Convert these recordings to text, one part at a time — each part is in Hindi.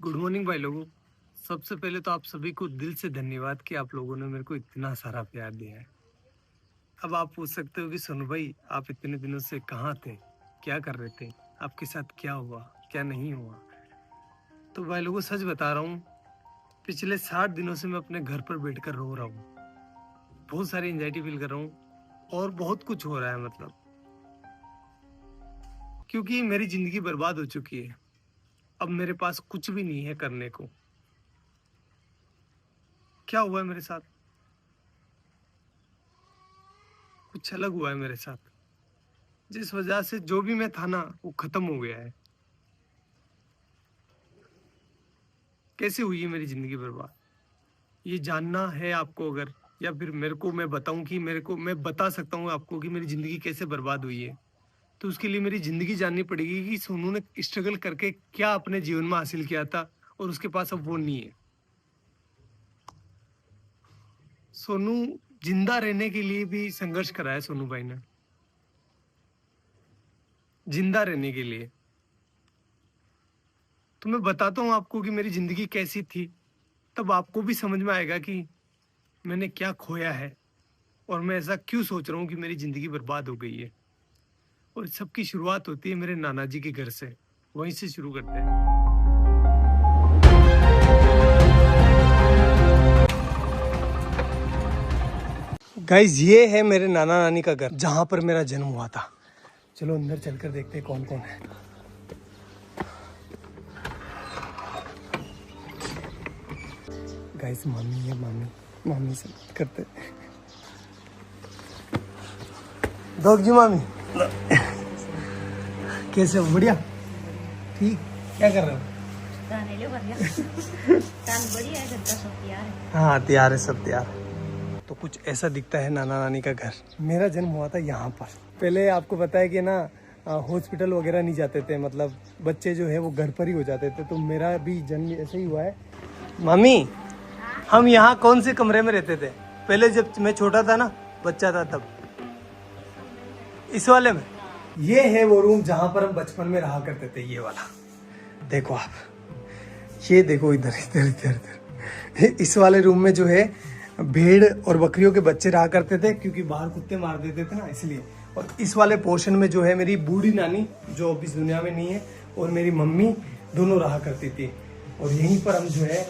गुड मॉर्निंग भाई लोगों। सबसे पहले तो आप सभी को दिल से धन्यवाद कि आप लोगों ने मेरे को इतना सारा प्यार दिया है। अब आप पूछ सकते हो कि सोनू भाई आप इतने दिनों से कहाँ थे, क्या कर रहे थे, आपके साथ क्या हुआ क्या नहीं हुआ। तो भाई लोगों सच बता रहा हूँ, पिछले 60 दिनों से मैं अपने घर पर बैठकर रो रहा हूँ। बहुत सारी एंजाइटी फील कर रहा हूँ और बहुत कुछ हो रहा है, मतलब क्योंकि मेरी जिंदगी बर्बाद हो चुकी है। अब मेरे पास कुछ भी नहीं है करने को। क्या हुआ है मेरे साथ, कुछ अलग हुआ है मेरे साथ, जिस वजह से जो भी मैं था ना वो खत्म हो गया है। कैसे हुई है मेरी जिंदगी बर्बाद, ये जानना है आपको अगर, या फिर मेरे को मैं बताऊं कि मेरे को मैं बता सकता हूँ आपको कि मेरी जिंदगी कैसे बर्बाद हुई है, तो उसके लिए मेरी जिंदगी जाननी पड़ेगी कि सोनू ने स्ट्रगल करके क्या अपने जीवन में हासिल किया था और उसके पास अब वो नहीं है। सोनू जिंदा रहने के लिए भी संघर्ष करा है सोनू भाई ने, जिंदा रहने के लिए। तो मैं बताता हूँ आपको कि मेरी जिंदगी कैसी थी, तब आपको भी समझ में आएगा कि मैंने क्या खोया है और मैं ऐसा क्यों सोच रहा हूँ कि मेरी जिंदगी बर्बाद हो गई है। और सबकी शुरुआत होती है मेरे नाना जी के घर से, वहीं से शुरू करते हैं। गाइज ये है मेरे नाना नानी का घर, जहां पर मेरा जन्म हुआ था। चलो अंदर चलकर देखते हैं कौन कौन है। गाइस मामी है, मामी से बात करते हैं। दोग जी मामी कैसे हो? बढ़िया, ठीक। क्या कर रहे हो? हाँ तैयार है, सब तैयार है। तो कुछ ऐसा दिखता है नाना नानी का घर। मेरा जन्म हुआ था यहाँ पर। पहले आपको पता है कि ना हॉस्पिटल वगैरह नहीं जाते थे, मतलब बच्चे जो है वो घर पर ही हो जाते थे। तो मेरा भी जन्म ऐसे ही हुआ है। मामी हम यहाँ कौन से कमरे में रहते थे पहले, जब मैं छोटा था ना, बच्चा था तब? इस वाले में। ये है वो रूम जहाँ पर हम बचपन में रहा करते थे, ये वाला। देखो आप, ये देखो इधर इधर इधर इधर। इस वाले रूम में जो है भेड़ और बकरियों के बच्चे रहा करते थे, क्योंकि बाहर कुत्ते मार देते थे ना, इसलिए। और इस वाले पोर्शन में जो है मेरी बूढ़ी नानी, जो अब इस दुनिया में नहीं है, और मेरी मम्मी दोनों रहा करती थी। और यहीं पर हम जो है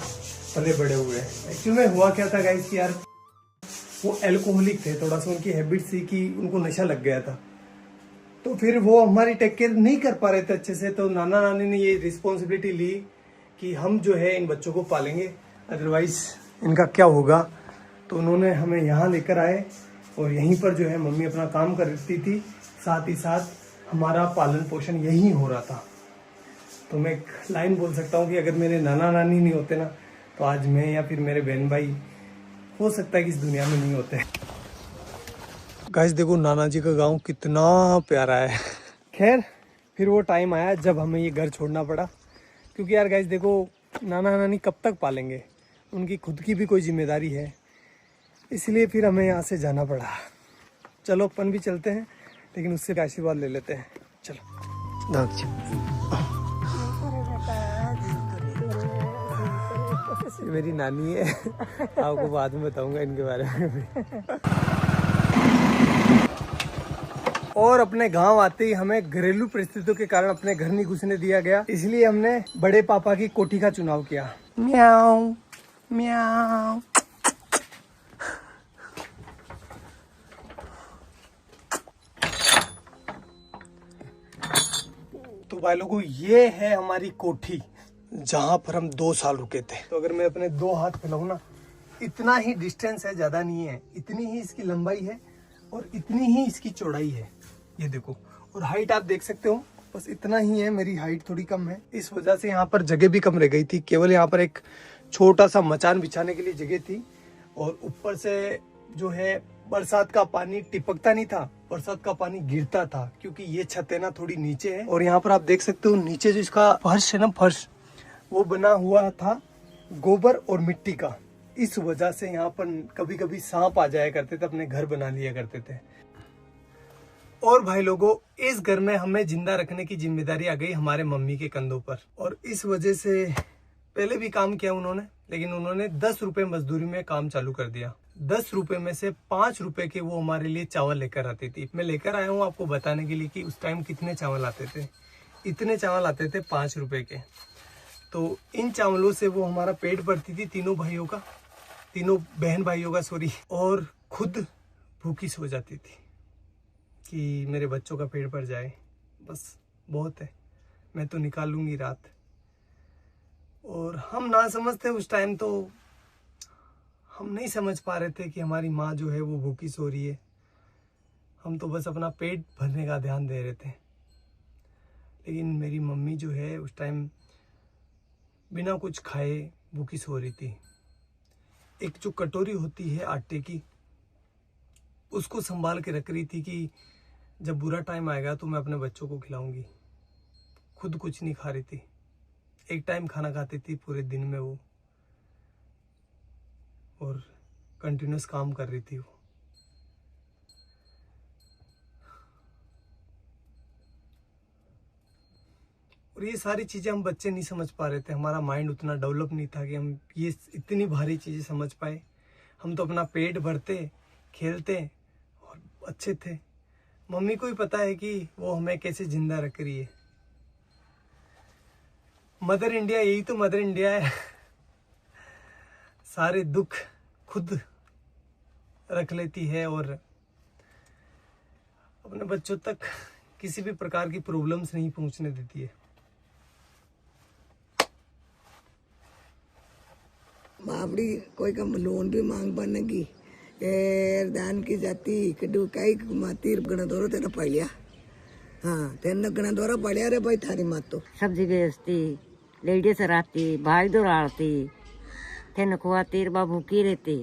पले बड़े हुए हैं। एक्चुअली में हुआ क्या था गाइस कि यार वो एल्कोहलिक थे, थोड़ा सा उनकी हैबिट थी कि उनको नशा लग गया था। तो फिर वो हमारी टेक केयर नहीं कर पा रहे थे अच्छे से। तो नाना नानी ने ये रिस्पॉन्सिबिलिटी ली कि हम जो है इन बच्चों को पालेंगे, अदरवाइज इनका क्या होगा। तो उन्होंने हमें यहाँ लेकर आए और यहीं पर जो है मम्मी अपना काम करती थी, साथ ही साथ हमारा पालन पोषण यहीं हो रहा था। तो मैं एक लाइन बोल सकता हूँ कि अगर मेरे नाना नानी नहीं होते ना, तो आज मैं या फिर मेरे बहन भाई हो सकता है कि इस दुनिया में नहीं होते। गाइस देखो नाना जी का गांव कितना प्यारा है। खैर फिर वो टाइम आया जब हमें ये घर छोड़ना पड़ा, क्योंकि यार गाइस देखो नाना नानी कब तक पालेंगे, उनकी खुद की भी कोई जिम्मेदारी है, इसलिए फिर हमें यहाँ से जाना पड़ा। चलो अपन भी चलते हैं, लेकिन उससे आशीर्वाद ले लेते हैं। चलो मेरी नानी है, आपको बाद में बताऊंगा इनके बारे में भी। और अपने गांव आते ही हमें घरेलू परिस्थितियों के कारण अपने घर नहीं घुसने दिया गया, इसलिए हमने बड़े पापा की कोठी का चुनाव किया। म्याऊ म्याऊ। तो भाई लोगों ये है हमारी कोठी, जहां पर हम 2 साल रुके थे। तो अगर मैं अपने 2 हाथ फैलाऊं ना, इतना ही डिस्टेंस है, ज्यादा नहीं है। इतनी ही इसकी लंबाई है और इतनी ही इसकी चौड़ाई है, ये देखो। और हाइट आप देख सकते हो, बस इतना ही है। मेरी हाइट थोड़ी कम है, इस वजह से यहाँ पर जगह भी कम रह गई थी। केवल यहाँ पर एक छोटा सा मचान बिछाने के लिए जगह थी। और ऊपर से जो है बरसात का पानी टिपकता नहीं था, बरसात का पानी गिरता था, क्योंकि ये छत है ना थोड़ी नीचे है। और यहाँ पर आप देख सकते हो नीचे जो इसका फर्श है ना, फर्श वो बना हुआ था गोबर और मिट्टी का। इस वजह से यहाँ पर कभी कभी सांप आ जाया करते थे, अपने घर बना लिया करते थे। और भाई लोगों इस घर में हमें जिंदा रखने की जिम्मेदारी आ गई हमारे मम्मी के कंधों पर। और इस वजह से पहले भी काम किया उन्होंने, लेकिन उन्होंने 10 रुपए मजदूरी में काम चालू कर दिया। 10 रुपए में से 5 रुपए के वो हमारे लिए चावल लेकर आती थी। मैं लेकर आया हूँ आपको बताने के लिए कि उस टाइम कितने चावल आते थे। इतने चावल आते थे 5 रुपए के। तो इन चावलों से वो हमारा पेट भरती थी, तीनों बहन भाइयों का सॉरी, और खुद भूखी सो जाती थी कि मेरे बच्चों का पेट भर जाए, बस बहुत है, मैं तो निकाल लूंगी रात। और हम ना समझते उस टाइम, तो हम नहीं समझ पा रहे थे कि हमारी माँ जो है वो भूखी सो रही है। हम तो बस अपना पेट भरने का ध्यान दे रहे थे। लेकिन मेरी मम्मी जो है उस टाइम बिना कुछ खाए भूखी सो रही थी। एक जो कटोरी होती है आटे की, उसको संभाल के रख रही थी कि जब बुरा टाइम आएगा तो मैं अपने बच्चों को खिलाऊंगी। खुद कुछ नहीं खा रही थी, एक टाइम खाना खाती थी पूरे दिन में वो, और कंटिन्यूस काम कर रही थी वो। और ये सारी चीजें हम बच्चे नहीं समझ पा रहे थे, हमारा माइंड उतना डेवलप नहीं था कि हम ये इतनी भारी चीजें समझ पाए। हम तो अपना पेट भरते, खेलते और अच्छे थे। मम्मी को ही पता है कि वो हमें कैसे जिंदा रख रही है। मदर इंडिया, यही तो मदर इंडिया है। सारे दुख खुद रख लेती है और अपने बच्चों तक किसी भी प्रकार की प्रॉब्लम्स नहीं पहुंचने देती है। बाबड़ी कोई का लोन भी मांग बनेगी दान की जाती कड़ू कई माती गणा दौरा तेरा पड़िया। हाँ तेना गणा दौरा पड़िया रे भाई थारी मात तो सब्जी बेचती, लेडीज रहती, भाई दौड़ाती, तेन खुआती, बा भूखी रहती,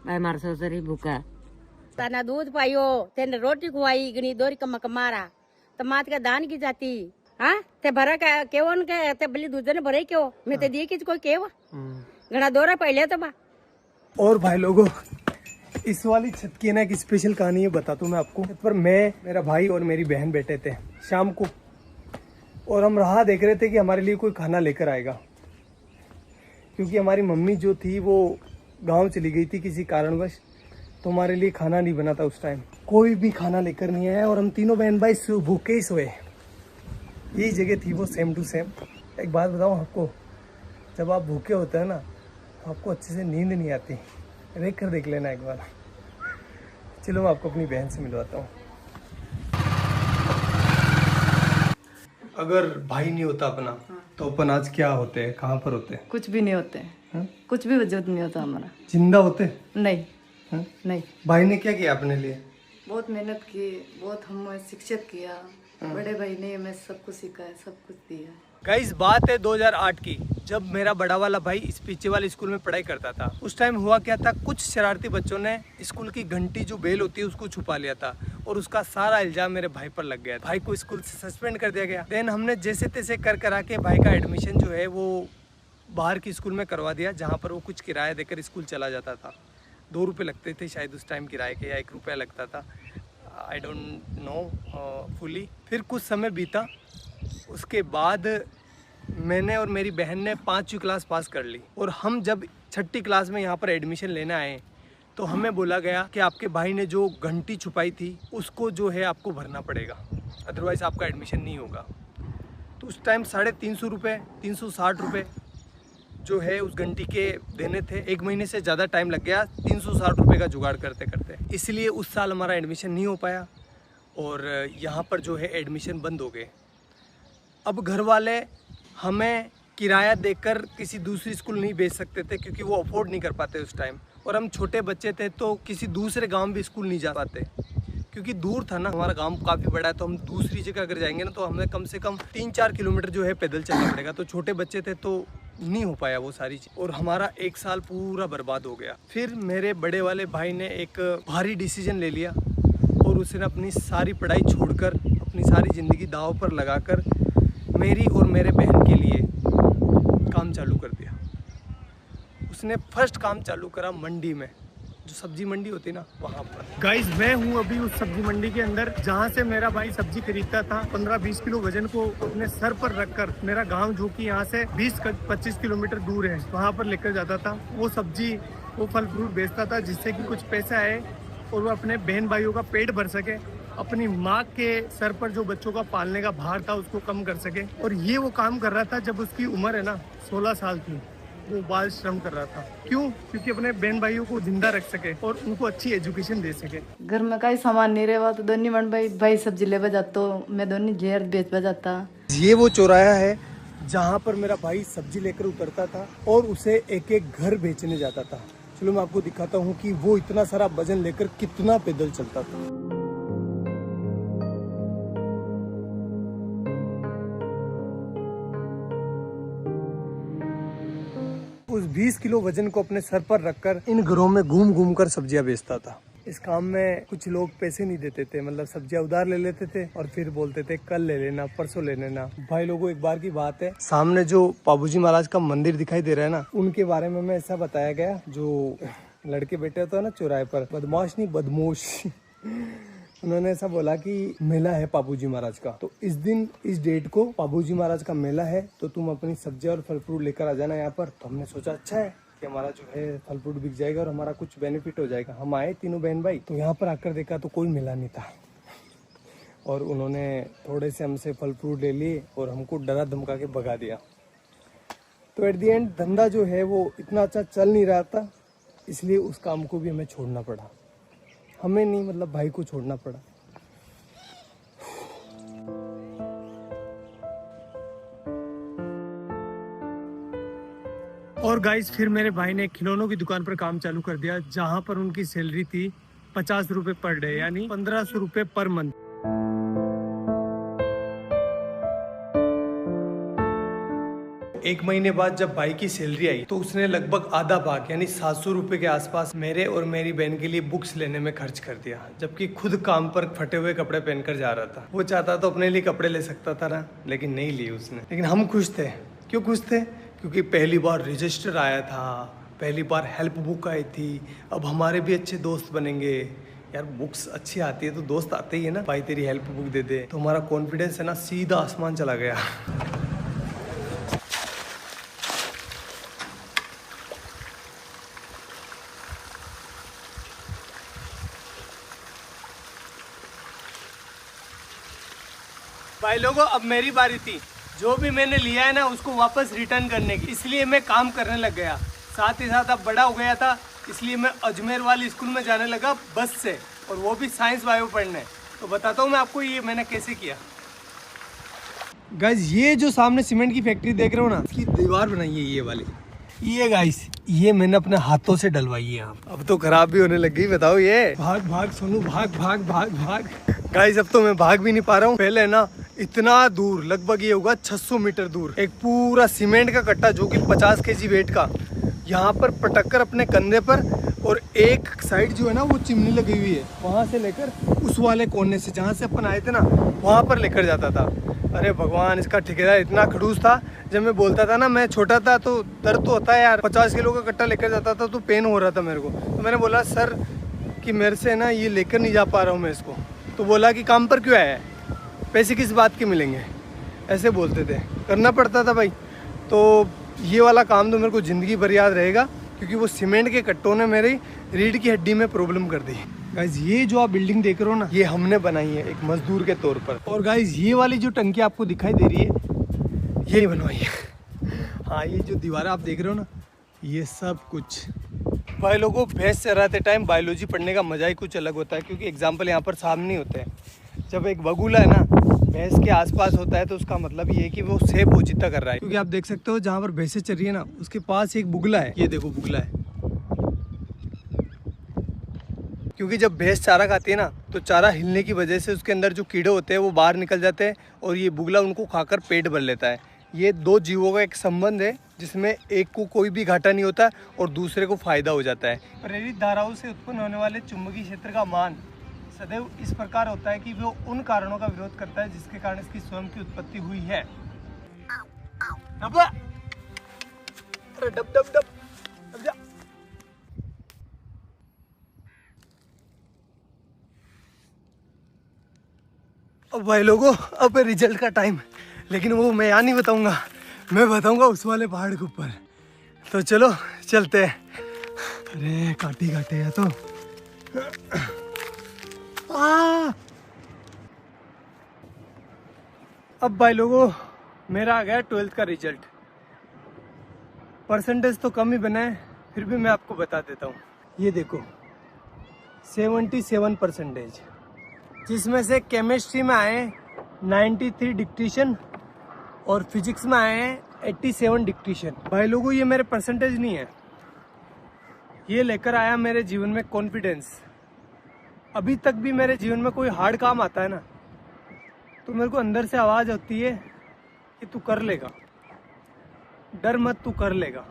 भाई मार ससुरी भूखा। तना दूध पाइयो, तेन रोटी खुआई, गणी दोरी कमा कमारा, तमात का दान की जाती। हाँ ते भरा का केवन के ते बली दूध ने भरे क्यों, मैं ते दिए किस कोई केवा गणा दौरा पहले तो बा। और भाई लोगों, इस वाली छत की ना एक स्पेशल कहानी है, बताता हूँ मैं आपको। छत पर मैं, मेरा भाई और मेरी बहन बैठे थे शाम को, और हम राह देख रहे थे कि हमारे लिए कोई खाना लेकर आएगा, क्योंकि हमारी मम्मी जो थी वो गांव चली गई थी किसी कारणवश, तो हमारे लिए खाना नहीं बना था उस टाइम। कोई भी खाना लेकर नहीं आया और हम तीनों बहन भाई भूखे ही सोए। यही जगह थी वो, सेम टू सेम। एक बात बताऊँ आपको, जब आप भूखे होते हैं ना तो आपको अच्छे से नींद नहीं आती। देख लेना एक बार। चलो मैं आपको अपनी बहन से मिलवाता हूँ। अगर भाई नहीं होता अपना तो अपन आज क्या होते हैं, कहाँ पर होते हैं? कुछ भी नहीं होते हैं, कुछ भी वजूद नहीं होता हमारा। जिंदा होते? नहीं हा? नहीं। भाई ने क्या किया अपने लिए? बहुत मेहनत की, बहुत हमें शिक्षित किया। बड़े भाई ने हमें सब कुछ सिखाया, सब कुछ दिया। गाइस बात है 2008 की, जब मेरा बड़ा वाला भाई इस पीछे वाले स्कूल में पढ़ाई करता था। उस टाइम हुआ क्या था, कुछ शरारती बच्चों ने स्कूल की घंटी जो बेल होती है उसको छुपा लिया था, और उसका सारा इल्जाम मेरे भाई पर लग गया। भाई को स्कूल से सस्पेंड कर दिया गया। देन हमने जैसे तैसे कर करा के भाई का एडमिशन जो है वो बाहर की स्कूल में करवा दिया, जहाँ पर वो कुछ किराया देकर स्कूल चला जाता था। 2 रुपये लगते थे शायद उस टाइम किराए के, या 1 रुपया लगता था, आई डोंट नो फुली। फिर कुछ समय बीता, उसके बाद मैंने और मेरी बहन ने 5वीं क्लास पास कर ली, और हम जब 6ठी क्लास में यहाँ पर एडमिशन लेने आए तो हमें बोला गया कि आपके भाई ने जो घंटी छुपाई थी उसको जो है आपको भरना पड़ेगा, अदरवाइज़ आपका एडमिशन नहीं होगा। तो उस टाइम 350 रुपये, 360 रुपये जो है उस घंटी के देने थे। 1 महीने से ज़्यादा टाइम लग गया 360 रुपये का जुगाड़ करते करते, इसलिए उस साल हमारा एडमिशन नहीं हो पाया और यहाँ पर जो है एडमिशन बंद हो गए। अब घर वाले हमें किराया देकर किसी दूसरी स्कूल नहीं भेज सकते थे, क्योंकि वो अफोर्ड नहीं कर पाते उस टाइम, और हम छोटे बच्चे थे तो किसी दूसरे गांव भी स्कूल नहीं जा पाते, क्योंकि दूर था ना। हमारा गांव काफ़ी बड़ा है, तो हम दूसरी जगह अगर जाएंगे ना तो हमें कम से कम 3-4 किलोमीटर जो है पैदल चलना पड़ेगा। तो छोटे बच्चे थे तो नहीं हो पाया वो सारी चीज़, और हमारा 1 साल पूरा बर्बाद हो गया। फिर मेरे बड़े वाले भाई ने एक भारी डिसीजन ले लिया, और उसने अपनी सारी पढ़ाई छोड़कर, अपनी सारी ज़िंदगी दांव पर लगाकर मेरी और मेरे बहन के लिए काम चालू कर दिया। उसने फर्स्ट काम चालू करा मंडी में। जो सब्जी मंडी होती है ना वहाँ पर। गाइस मैं हूँ अभी उस सब्जी मंडी के अंदर जहाँ से मेरा भाई सब्जी खरीदता था। 15-20 किलो वजन को अपने सर पर रखकर मेरा गांव जो कि यहाँ से 20-25 किलोमीटर दूर है वहाँ पर लेकर जाता था। वो सब्जी वो फल फ्रूट बेचता था जिससे कि कुछ पैसा आए और वो अपने बहन भाइयों का पेट भर सके, अपनी माँ के सर पर जो बच्चों का पालने का भार था उसको कम कर सके। और ये वो काम कर रहा था जब उसकी उम्र है ना 16 साल की। वो बाल श्रम कर रहा था। क्यों? क्योंकि अपने बहन भाइयों को जिंदा रख सके और उनको अच्छी एजुकेशन दे सके। घर में कई सामान नहीं रहा तो दोनों मन भाई सब्जी ले जाता, मैं दोनों जेर बेच जाता। ये वो चौराहा है जहाँ पर मेरा भाई सब्जी लेकर उतरता था और उसे एक एक घर बेचने जाता था। चलो मैं आपको दिखाता हूँ कि वो इतना सारा वजन लेकर कितना पैदल चलता था। उस 20 किलो वजन को अपने सर पर रखकर इन घरों में घूम घूम कर सब्जियां बेचता था। इस काम में कुछ लोग पैसे नहीं देते थे, मतलब सब्जियां उधार ले लेते थे और फिर बोलते थे कल ले लेना, परसों ले लेना। भाई लोगों एक बार की बात है, सामने जो पाबूजी महाराज का मंदिर दिखाई दे रहा है ना, उनके बारे में ऐसा बताया गया, जो लड़के बैठे होते हैं ना चौराहे पर, बदमाश नहीं बदमोश उन्होंने ऐसा बोला कि मेला है पाबूजी महाराज का, तो इस दिन इस डेट को पाबूजी महाराज का मेला है, तो तुम अपनी सब्जियां और फल फ्रूट लेकर आ जाना यहाँ पर। तो हमने सोचा अच्छा है कि हमारा जो है फल फ्रूट बिक जाएगा और हमारा कुछ बेनिफिट हो जाएगा। हम आए तीनों बहन भाई, तो यहाँ पर आकर देखा तो कोई मेला नहीं था और उन्होंने थोड़े से हमसे फल फ्रूट ले लिए और हमको डरा धमका के भगा दिया। तो एट दी एंड धंधा जो है वो इतना अच्छा चल नहीं रहा था, इसलिए उस काम को भी हमें छोड़ना पड़ा। हमें नहीं, मतलब भाई को छोड़ना पड़ा। और गाइस फिर मेरे भाई ने खिलौनों की दुकान पर काम चालू कर दिया, जहां पर उनकी सैलरी थी 50 रुपए पर डे, यानी 1500 रुपए पर मंथ। एक महीने बाद जब भाई की सैलरी आई तो उसने लगभग आधा भाग यानी 700 रुपए के आसपास मेरे और मेरी बहन के लिए बुक्स लेने में खर्च कर दिया, जबकि खुद काम पर फटे हुए कपड़े पहनकर जा रहा था। वो चाहता तो अपने लिए कपड़े ले सकता था ना, लेकिन नहीं लिए उसने। लेकिन हम खुश थे। क्यों खुश थे? क्योंकि पहली बार रजिस्टर आया था, पहली बार हेल्प बुक आई थी, अब हमारे भी अच्छे दोस्त बनेंगे। यार बुक्स अच्छी आती है तो दोस्त आते ही है ना, भाई तेरी हेल्प बुक दे दे, तो हमारा कॉन्फिडेंस है ना सीधा आसमान चला गया। भाई लोगों अब मेरी बारी थी, जो भी मैंने लिया है ना उसको वापस रिटर्न करने की, इसलिए मैं काम करने लग गया। साथ ही साथ अब बड़ा हो गया था, इसलिए मैं अजमेर वाली स्कूल में जाने लगा बस से, और वो भी साइंस बायो पढ़ने। तो बताता हूँ मैं आपको ये मैंने कैसे किया। गाइस ये जो सामने सीमेंट की फैक्ट्री देख रहे हो ना, इसकी दीवार बनाई है ये वाली, ये गाइस ये मैंने अपने हाथों से डलवाई है। अब तो खराब भी होने लग गई, बताओ ये। भाग भाग सोनू भाग भाग भाग भाग। गाइस अब तो मैं भाग भी नहीं पा रहा हूँ। पहले ना इतना दूर, लगभग ये होगा 600 मीटर दूर, एक पूरा सीमेंट का कट्टा जो कि 50 kg वेट का, यहाँ पर पटक कर अपने कंधे पर, और एक साइड जो है ना वो चिमनी लगी हुई है, वहाँ से लेकर उस वाले कोने से जहाँ से अपन आए थे ना वहाँ पर लेकर जाता था। अरे भगवान, इसका ठेकेदार इतना खड़ूस था। जब मैं बोलता था ना, मैं छोटा था तो दर्द तो होता है यार, 50 किलो का कट्टा लेकर जाता था तो पेन हो रहा था मेरे को। तो मैंने बोला सर कि मेरे से ना ये लेकर नहीं जा पा रहा हूँ मैं इसको। तो बोला कि काम पर क्यों आया है, पैसे किस बात के मिलेंगे, ऐसे बोलते थे। करना पड़ता था भाई। तो ये वाला काम तो मेरे को ज़िंदगी भर याद रहेगा, क्योंकि वो सीमेंट के कट्टों ने मेरी रीढ़ की हड्डी में प्रॉब्लम कर दी। गाइज ये जो आप बिल्डिंग देख रहे हो ना, ये हमने बनाई है एक मजदूर के तौर पर। और गाइज ये वाली जो टंकी आपको दिखाई दे रही है, ये बनवाई है। हाँ, ये जो दीवार आप देख रहे हो ना, ये सब कुछ। भाई लोगों, भैंस चराते टाइम बायोलॉजी पढ़ने का मजा ही कुछ अलग होता है, क्योंकि एग्जाम्पल यहाँ पर सामने होते हैं। जब एक बगुला है ना भैंस के आसपास होता है तो उसका मतलब ये है कि वो सेब पोजीता कर रहा है। क्योंकि आप देख सकते हो जहाँ पर भैंसें चल रही है ना, उसके पास एक बुगला है। ये देखो बुगला है। क्योंकि जब भैंस चारा खाती है ना, तो चारा हिलने की वजह से उसके अंदर जो कीड़े होते हैं वो बाहर निकल जाते हैं, और ये बुगला उनको खाकर पेट भर लेता है। ये दो जीवों का एक संबंध है, जिसमें एक को कोई भी घाटा नहीं होता और दूसरे को फायदा हो जाता है। प्रेरित धाराओं से उत्पन्न होने वाले चुंबकीय क्षेत्र का मान सदैव इस प्रकार होता है कि वो उन कारणों का विरोध करता है जिसके कारण इसकी स्वयं की उत्पत्ति हुई है। अरे डब डब डब, डब जा। अब भाई लोगों, अब रिजल्ट का टाइम, लेकिन वो मैं यहाँ नहीं बताऊंगा, मैं बताऊंगा उस वाले पहाड़ के ऊपर। तो चलो चलते हैं। अरे काटे काटे है तो अब भाई लोगों, मेरा आ गया 12th का रिजल्ट। परसेंटेज तो कम ही बना है, फिर भी मैं आपको बता देता हूँ। ये देखो 77%, जिसमें से केमिस्ट्री में आए 93 डिक्टेशन और फिजिक्स में आए हैं 87 डिक्टेशन। भाई लोगों, ये मेरे परसेंटेज नहीं है, ये लेकर आया मेरे जीवन में कॉन्फिडेंस। अभी तक भी मेरे जीवन में कोई हार्ड काम आता है ना, तो मेरे को अंदर से आवाज़ होती है कि तू कर लेगा, डर मत, तू कर लेगा।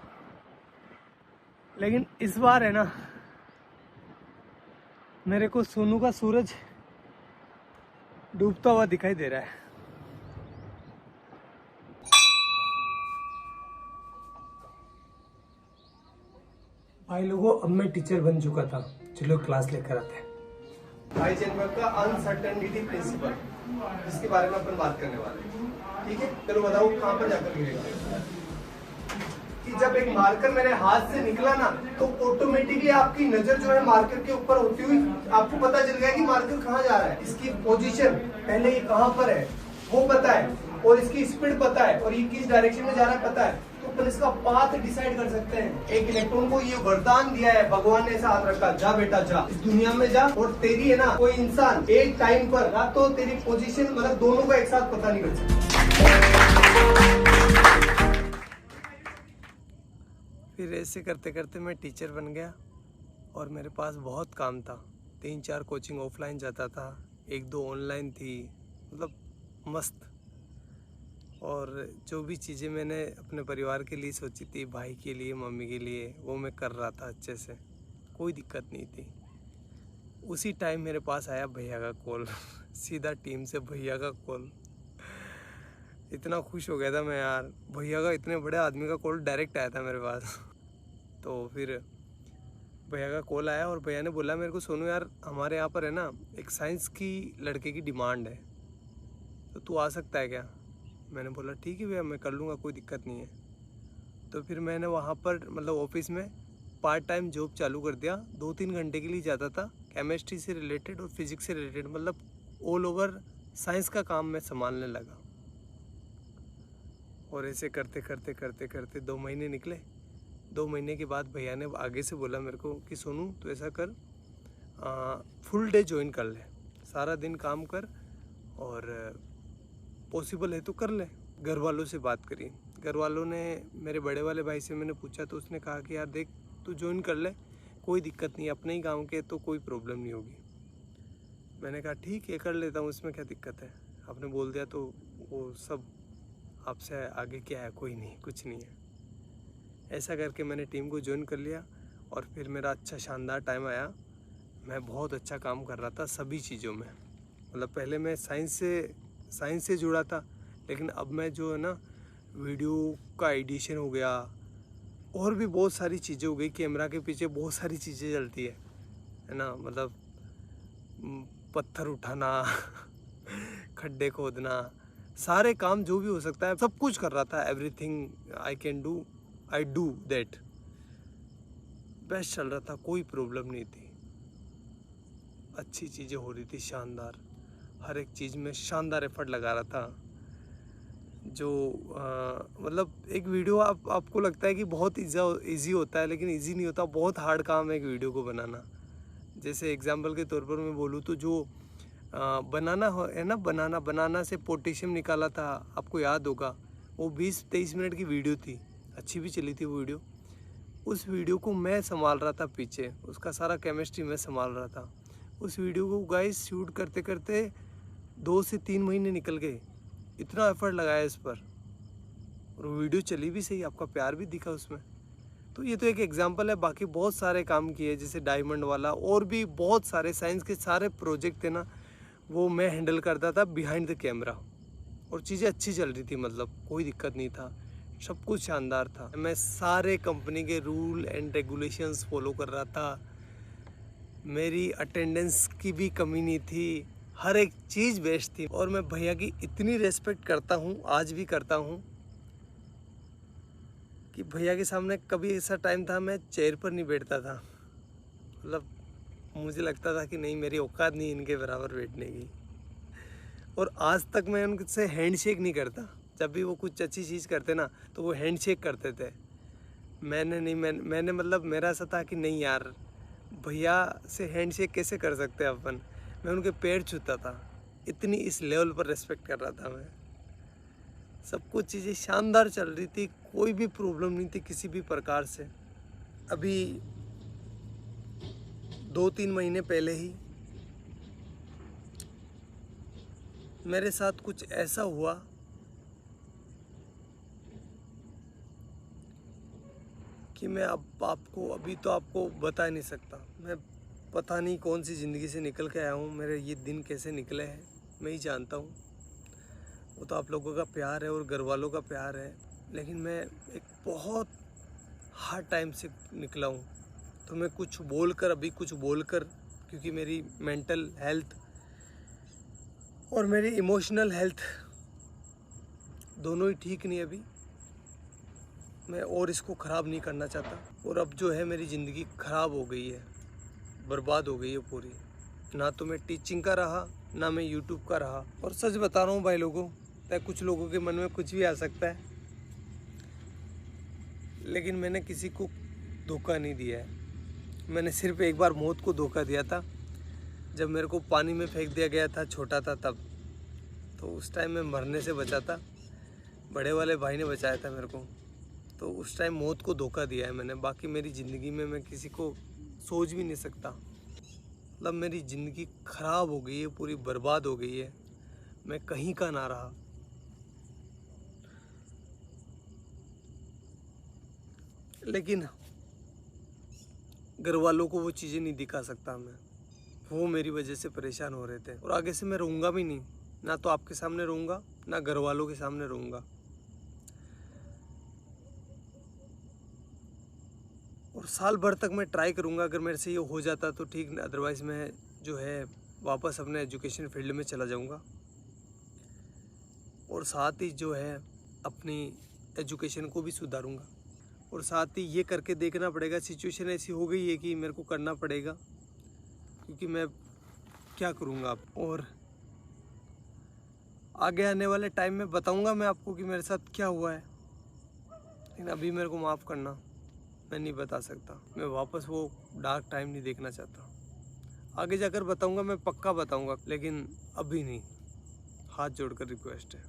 लेकिन इस बार है ना, मेरे को सोनू का सूरज डूबता हुआ दिखाई दे रहा है। भाई लोगों, अब मैं टीचर बन चुका था, चलो क्लास लेकर आते हैं। हाइजेनबर्ग का अनसर्टेनिटी प्रिंसिपल, जिसके बारे में अपन बात करने वाले हैं। ठीक है, चलो बताओ कहाँ पर जाकर गिरेगा। कि जब एक मार्कर मेरे हाथ से निकला ना, तो ऑटोमेटिकली आपकी नजर जो है मार्कर के ऊपर होती हुई आपको पता चल गया कि मार्कर कहाँ जा रहा है। इसकी पोजीशन पहले ये कहाँ पर है वो पता है, और इसकी स्पीड पता है, और ये किस डायरेक्शन में जा रहा है पता है, तो अपन इसका पाथ डिसाइड कर सकते हैं। एक इलेक्ट्रॉन को ये वरदान दिया है, भगवान ने ऐसा हाथ रखा, जा बेटा जा, इस दुनिया में जा, और तेरी है ना कोई इंसान एक टाइम पर ना तो तेरी पोजीशन मतलब दोनों का एक साथ पता नहीं कर सकता। फिर ऐसे करते करते मैं टीचर बन गया, और मेरे पास बहुत काम था। 3-4 कोचिंग ऑफलाइन जाता था, 1-2 ऑनलाइन थी, मतलब मस्त। और जो भी चीज़ें मैंने अपने परिवार के लिए सोची थी, भाई के लिए, मम्मी के लिए, वो मैं कर रहा था अच्छे से, कोई दिक्कत नहीं थी। उसी टाइम मेरे पास आया भैया का कॉल सीधा टीम से भैया का कॉल। इतना खुश हो गया था मैं यार, भैया का, इतने बड़े आदमी का कॉल डायरेक्ट आया था मेरे पास। तो फिर भैया का कॉल आया, और भैया ने बोला मेरे को, सोनू यार हमारे यहाँ पर है ना एक साइंस की लड़के की डिमांड है, तो तू आ सकता है क्या। मैंने बोला ठीक है भैया, मैं कर लूँगा, कोई दिक्कत नहीं है। तो फिर मैंने वहाँ पर मतलब ऑफिस में पार्ट टाइम जॉब चालू कर दिया। 2-3 घंटे के लिए जाता था, केमिस्ट्री से रिलेटेड और फिजिक्स से रिलेटेड, मतलब ऑल ओवर साइंस का काम मैं संभालने लगा। और ऐसे करते करते करते करते 2 महीने निकले। 2 महीने के बाद भैया ने आगे से बोला मेरे को कि सोनू तो ऐसा कर, फुल डे ज्वाइन कर ले, सारा दिन काम कर, और पॉसिबल है तो कर ले। घर वालों से बात करी, घर वालों ने, मेरे बड़े वाले भाई से मैंने पूछा, तो उसने कहा कि यार देख तू ज्वाइन कर ले, कोई दिक्कत नहीं, अपने ही गांव के तो कोई प्रॉब्लम नहीं होगी। मैंने कहा ठीक है कर लेता हूँ, उसमें क्या दिक्कत है, आपने बोल दिया तो वो सब आपसे आगे क्या है, कोई नहीं, कुछ नहीं है। ऐसा करके मैंने टीम को ज्वाइन कर लिया, और फिर मेरा अच्छा शानदार टाइम आया। मैं बहुत अच्छा काम कर रहा था सभी चीज़ों में, मतलब पहले मैं साइंस से जुड़ा था, लेकिन अब मैं जो है ना वीडियो का एडिशन हो गया, और भी बहुत सारी चीज़ें हो गई। कैमरा के पीछे बहुत सारी चीज़ें चलती है ना, मतलब पत्थर उठाना खड्डे खोदना, सारे काम जो भी हो सकता है सब कुछ कर रहा था। Everything I can do, I do that. Best चल रहा था, कोई प्रॉब्लम नहीं थी, अच्छी चीज़ें हो रही थी, शानदार, हर एक चीज़ में शानदार एफर्ट लगा रहा था। जो मतलब एक वीडियो आपको लगता है कि बहुत इजी होता है, लेकिन इजी नहीं होता, बहुत हार्ड काम है एक वीडियो को बनाना। जैसे एग्जांपल के तौर पर मैं बोलूँ तो जो बनाना है ना, बनाना से पोटेशियम निकाला था, आपको याद होगा, वो 20-23 मिनट की वीडियो थी, अच्छी भी चली थी वो वीडियो। उस वीडियो को मैं संभाल रहा था पीछे, उसका सारा केमिस्ट्री मैं संभाल रहा था। उस वीडियो को गाइस शूट करते करते 2 से 3 महीने निकल गए, इतना एफर्ट लगाया इस पर, और वो वीडियो चली भी सही, आपका प्यार भी दिखा उसमें। तो ये तो एक एग्जांपल है, बाकी बहुत सारे काम किए, जैसे डायमंड वाला, और भी बहुत सारे साइंस के सारे प्रोजेक्ट थे ना, वो मैं हैंडल करता था बिहाइंड द कैमरा, और चीज़ें अच्छी चल रही थी, मतलब कोई दिक्कत नहीं था, सब कुछ शानदार था। मैं सारे कंपनी के रूल एंड रेगुलेशंस फॉलो कर रहा था, मेरी अटेंडेंस की भी कमी नहीं थी, हर एक चीज़ बेस्ट थी। और मैं भैया की इतनी रेस्पेक्ट करता हूँ, आज भी करता हूँ, कि भैया के सामने कभी ऐसा टाइम था मैं चेयर पर नहीं बैठता था। मतलब मुझे लगता था कि नहीं, मेरी औकात नहीं इनके बराबर बैठने की। और आज तक मैं उनसे हैंडशेक नहीं करता। जब भी वो कुछ अच्छी चीज़ करते ना तो वो हैंडशेक करते थे। मैंने मतलब मेरा ऐसा था कि नहीं यार, भैया से हैंडशेक कैसे कर सकते हैं अपन। मैं उनके पैर छूता था, इतनी इस लेवल पर रेस्पेक्ट कर रहा था मैं। सब कुछ चीज़ें शानदार चल रही थी, कोई भी प्रॉब्लम नहीं थी किसी भी प्रकार से। अभी 2-3 महीने पहले ही मेरे साथ कुछ ऐसा हुआ कि मैं अब आपको बता नहीं सकता। मैं पता नहीं कौन सी ज़िंदगी से निकल के आया हूँ, मेरे ये दिन कैसे निकले हैं मैं ही जानता हूँ। वो तो आप लोगों का प्यार है और घर वालों का प्यार है, लेकिन मैं एक बहुत हार्ड टाइम से निकला हूँ। तो मैं कुछ बोलकर क्योंकि मेरी मेंटल हेल्थ और मेरी इमोशनल हेल्थ दोनों ही ठीक नहीं अभी। मैं और इसको ख़राब नहीं करना चाहता। और अब जो है मेरी ज़िंदगी ख़राब हो गई है, बर्बाद हो गई है पूरी। ना तो मैं टीचिंग का रहा, ना मैं यूट्यूब का रहा। और सच बता रहा हूँ भाई लोगों, कुछ लोगों के मन में कुछ भी आ सकता है, लेकिन मैंने किसी को धोखा नहीं दिया है। मैंने सिर्फ एक बार मौत को धोखा दिया था, जब मेरे को पानी में फेंक दिया गया था, छोटा था तब। तो उस टाइम मैं मरने से बचा था, बड़े वाले भाई ने बचाया था मेरे को। तो उस टाइम मौत को धोखा दिया है मैंने। बाकी मेरी ज़िंदगी में मैं किसी को सोच भी नहीं सकता। मतलब मेरी ज़िंदगी ख़राब हो गई है, पूरी बर्बाद हो गई है, मैं कहीं का ना रहा। लेकिन घर वालों को वो चीज़ें नहीं दिखा सकता मैं। वो मेरी वजह से परेशान हो रहे थे, और आगे से मैं रहूँगा भी नहीं। ना तो आपके सामने रहूँगा, ना घर वालों के सामने रहूँगा। और साल भर तक मैं ट्राई करूँगा, अगर मेरे से ये हो जाता तो ठीक, अदरवाइज़ मैं जो है वापस अपने एजुकेशन फील्ड में चला जाऊँगा। और साथ ही जो है अपनी एजुकेशन को भी सुधारूँगा। और साथ ही ये करके देखना पड़ेगा, सिचुएशन ऐसी हो गई है कि मेरे को करना पड़ेगा, क्योंकि मैं क्या करूँगा अब। और आगे आने वाले टाइम में बताऊँगा मैं आपको कि मेरे साथ क्या हुआ है, लेकिन अभी मेरे को माफ़ करना, मैं नहीं बता सकता। मैं वापस वो डार्क टाइम नहीं देखना चाहता। आगे जाकर बताऊँगा, मैं पक्का बताऊँगा, लेकिन अभी नहीं। हाथ जोड़कर रिक्वेस्ट है।